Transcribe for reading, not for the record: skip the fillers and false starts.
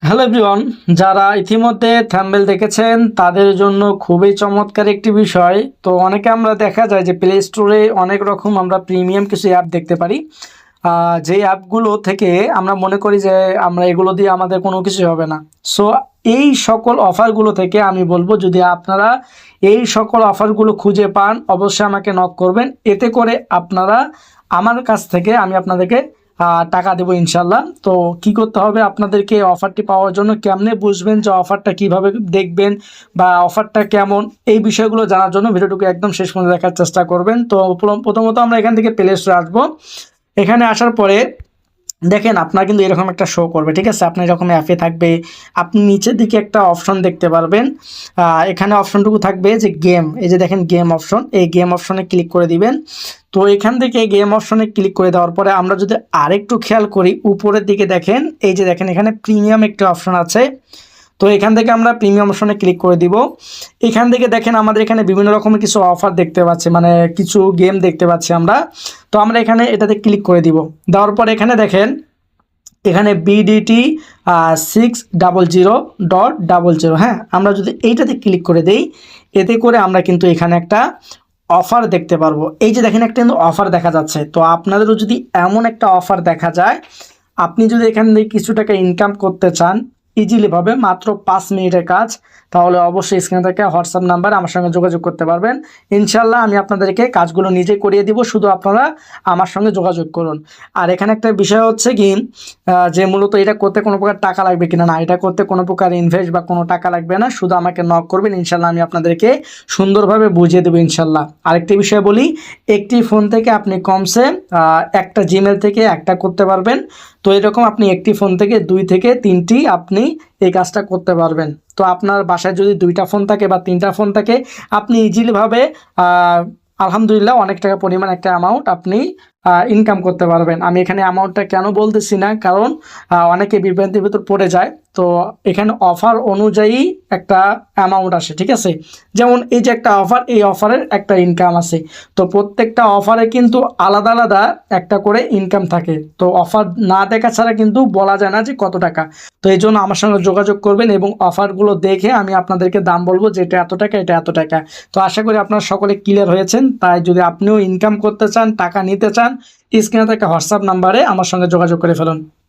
Hello everyone, যারা ইতিমধ্যে thumbnail দেখেছেন তাদের জন্য খুবই চমৎকার একটি বিষয়। তো অনেকে আমরা দেখা যায় যে প্লে স্টোরে অনেক রকম আমরা প্রিমিয়াম কিছু অ্যাপ দেখতে পারি, যে অ্যাপগুলো থেকে আমরা মনে করি যে আমরা এগুলো দিয়ে আমাদের কোনো কিছু হবে না। সো এই সকল অফারগুলো থেকে আমি বলবো, যদি আপনারা এই সকল অফারগুলো খুঁজে পান অবশ্যই আমাকে নক করবেন। এতে করে আপনারা আমার কাছ থেকে আমি আপনাদেরকে টাকা দেবো ইনশাল্লাহ। তো কি করতে হবে আপনাদেরকে অফারটি পাওয়ার জন্য, কেমনে বুঝবেন যে অফারটা কিভাবে দেখবেন বা অফারটা কেমন, এই বিষয়গুলো জানার জন্য ভিডিওটুকু একদম শেষ পর্যন্ত দেখার চেষ্টা করবেন। তো প্রথমত আমরা এখান থেকে প্লে স্টোরে আসবো। এখানে আসার পরে দেখেন আপনার কিন্তু এরকম একটা শো করবে, ঠিক আছে। আপনি এরকম অ্যাপে থাকবে, আপনি নিচের দিকে একটা অপশন দেখতে পারবেন। এখানে অপশনটুকু থাকবে যে গেম, এই যে দেখেন গেম অপশন, এই গেম অপশনে ক্লিক করে দিবেন। তো এখান থেকে গেম অপশনে ক্লিক করে দেওয়ার পরে আমরা যদি আরেকটু খেয়াল করি, উপরের দিকে দেখেন, এই যে দেখেন এখানে প্রিমিয়াম একটা অপশন আছে। তো এখান থেকে আমরা প্রিমিয়াম অপশনে ক্লিক করে দিব। এখান থেকে দেখেন আমাদের এখানে বিভিন্ন রকমের কিছু অফার দেখতে পাচ্ছি, মানে কিছু গেম দেখতে পাচ্ছি আমরা। তো আমরা এখানে এটাতে ক্লিক করে দিব। দেওয়ার পর এখানে দেখেন এখানে BDT 600.00, হ্যাঁ, আমরা যদি এইটাতে ক্লিক করে দেই, এতে করে আমরা কিন্তু এখানে একটা অফার দেখতে পারবো। এই যে দেখেন একটা কিন্তু অফার দেখা যাচ্ছে। তো আপনাদেরও যদি এমন একটা অফার দেখা যায়, আপনি যদি এখান থেকে কিছু টাকা ইনকাম করতে চান ইজিলিভাবে, মাত্র 5 মিনিটের কাজ, তাহলে অবশ্যই স্ক্রিনে থেকে হোয়াটসঅ্যাপ নাম্বারে আমার সঙ্গে যোগাযোগ করতে পারবেন। ইনশাল্লাহ আমি আপনাদেরকে কাজগুলো নিজে করিয়ে দিব, শুধু আপনারা আমার সঙ্গে যোগাযোগ করুন। আর এখানে একটা বিষয় হচ্ছে কি, যে মূলত এটা করতে কোনো প্রকার টাকা লাগবে কিনা, না, এটা করতে কোনো প্রকার ইনভেস্ট বা কোনো টাকা লাগবে না, শুধু আমাকে নক করবেন, ইনশাল্লাহ আমি আপনাদেরকে সুন্দরভাবে বুঝিয়ে দেবো ইনশাল্লাহ। আরেকটি বিষয় বলি, একটি ফোন থেকে আপনি কমসে একটা জিমেল থেকে একটা করতে পারবেন। তো এরকম আপনি একটি ফোন থেকে 2 থেকে 3টি আপনি এই কাজটা করতে পারবেন। তো আপনার বাসায় যদি 2টা ফোন থাকে বা 3টা ফোন থাকে, আপনি ইজিলিভাবে আলহামদুলিল্লাহ অনেক টাকা পরিমাণ একটা অ্যামাউন্ট আপনি ইনকাম করতে পারবেন। আমি এখানে অ্যামাউন্টটা কেন বলতেছি না, কারণ অনেকে বিভ্রান্তির ভিতর পড়ে যায়। তো এখানে অফার অনুযায়ী একটা অ্যামাউন্ট আসে, ঠিক আছে। যেমন এই যে একটা অফার, এই অফারের একটা ইনকাম আছে। তো প্রত্যেকটা অফারে কিন্তু আলাদা আলাদা একটা করে ইনকাম থাকে। তো অফার না দেখা ছাড়া কিন্তু বলা যায় না যে কত টাকা। তো এই জন্য আমার সঙ্গে যোগাযোগ করবেন এবং অফারগুলো দেখে আমি আপনাদেরকে দাম বলবো যে এটা এত টাকা, এটা এত টাকা। তো আশা করি আপনারা সকলে ক্লিয়ার হয়েছেন। তাই যদি আপনিও ইনকাম করতে চান, টাকা নিতে চান, স্ক্রিনে থাকা হোয়াটসঅ্যাপ নাম্বারে আমার সঙ্গে যোগাযোগ করে ফেলুন।